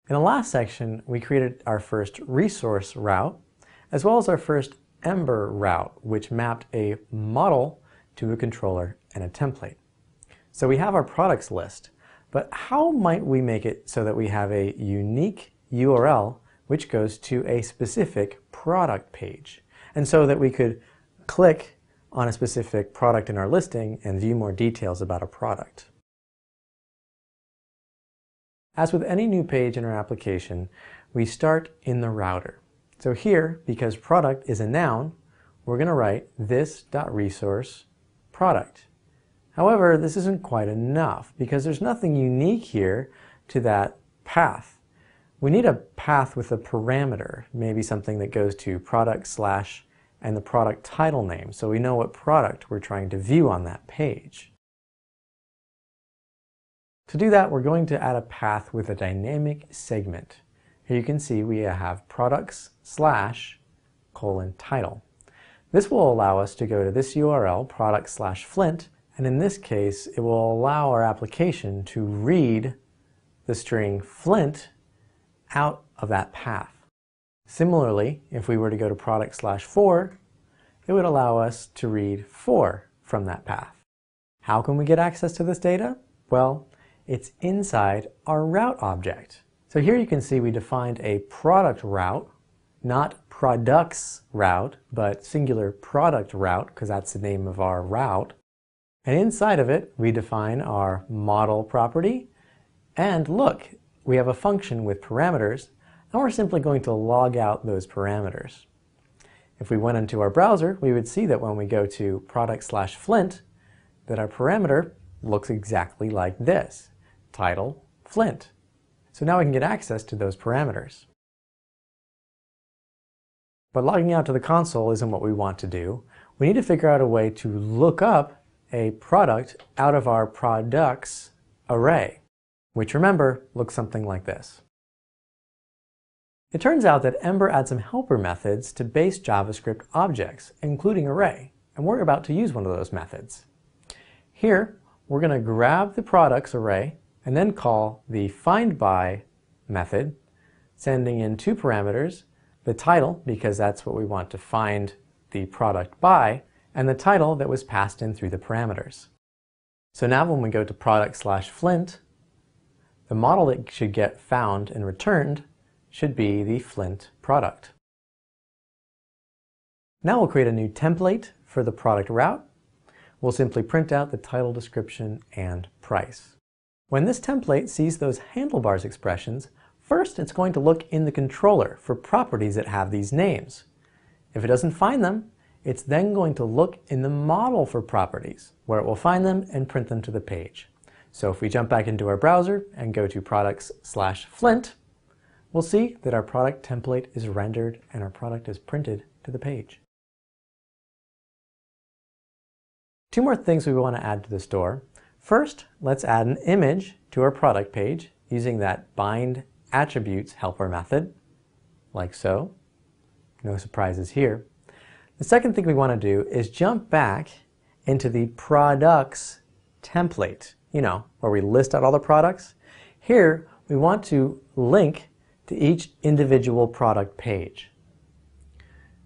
In the last section, we created our first resource route, as well as our first ember route, which mapped a model to a controller and a template. So we have our products list, but how might we make it so that we have a unique URL which goes to a specific product page? And so that we could click on a specific product in our listing and view more details about a product. As with any new page in our application, we start in the router. So here, because product is a noun, we're going to write this.resource product. However, this isn't quite enough because there's nothing unique here to that path. We need a path with a parameter, maybe something that goes to product slash and the product title name, so we know what product we're trying to view on that page. To do that, we're going to add a path with a dynamic segment. Here you can see we have products slash :title. This will allow us to go to this URL, product slash Flint, and in this case, it will allow our application to read the string Flint out of that path. Similarly, if we were to go to product slash for, it would allow us to read for from that path. How can we get access to this data? Well, it's inside our route object. So here you can see we defined a product route, not products route, but singular product route, because that's the name of our route. And inside of it, we define our model property. And look, we have a function with parameters, and we're simply going to log out those parameters. If we went into our browser, we would see that when we go to product slash Flint, that our parameter looks exactly like this. Title, Flint. So now we can get access to those parameters. But logging out to the console isn't what we want to do. We need to figure out a way to look up a product out of our products array, which remember, looks something like this. It turns out that Ember adds some helper methods to base JavaScript objects, including array, and we're about to use one of those methods. Here, we're going to grab the products array and then call the findBy method, sending in two parameters, the title, because that's what we want to find the product by, and the title that was passed in through the parameters. So now when we go to product slash Flint, the model that should get found and returned should be the Flint product. Now we'll create a new template for the product route. We'll simply print out the title description and price. When this template sees those handlebars expressions, first it's going to look in the controller for properties that have these names. If it doesn't find them, it's then going to look in the model for properties, where it will find them and print them to the page. So if we jump back into our browser and go to products slash Flint, we'll see that our product template is rendered and our product is printed to the page. Two more things we want to add to the store. First, let's add an image to our product page using that bind attributes helper method, like so. No surprises here. The second thing we want to do is jump back into the products template, where we list out all the products. Here, we want to link to each individual product page.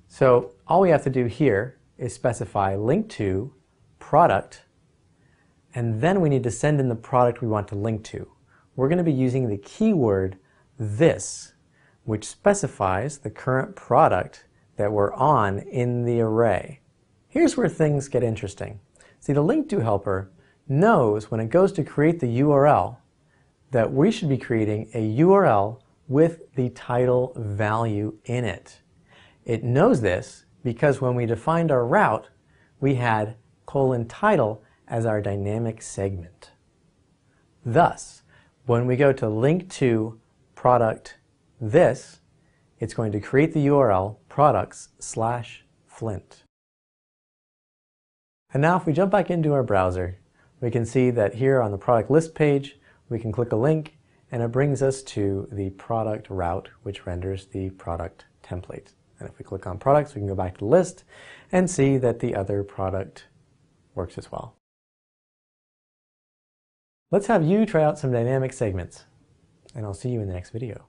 So all we have to do here is specify link to product, and then we need to send in the product we want to link to. We're going to be using the keyword this, which specifies the current product that we're on in the array. Here's where things get interesting. See, the link to helper knows when it goes to create the URL that we should be creating a URL with the title value in it. It knows this because when we defined our route, we had :title as our dynamic segment. Thus, when we go to link to product this, it's going to create the URL products slash Flint. And now if we jump back into our browser, we can see that here on the product list page, we can click a link and it brings us to the product route, which renders the product template. And if we click on products, we can go back to the list and see that the other product works as well. Let's have you try out some dynamic segments. and I'll see you in the next video.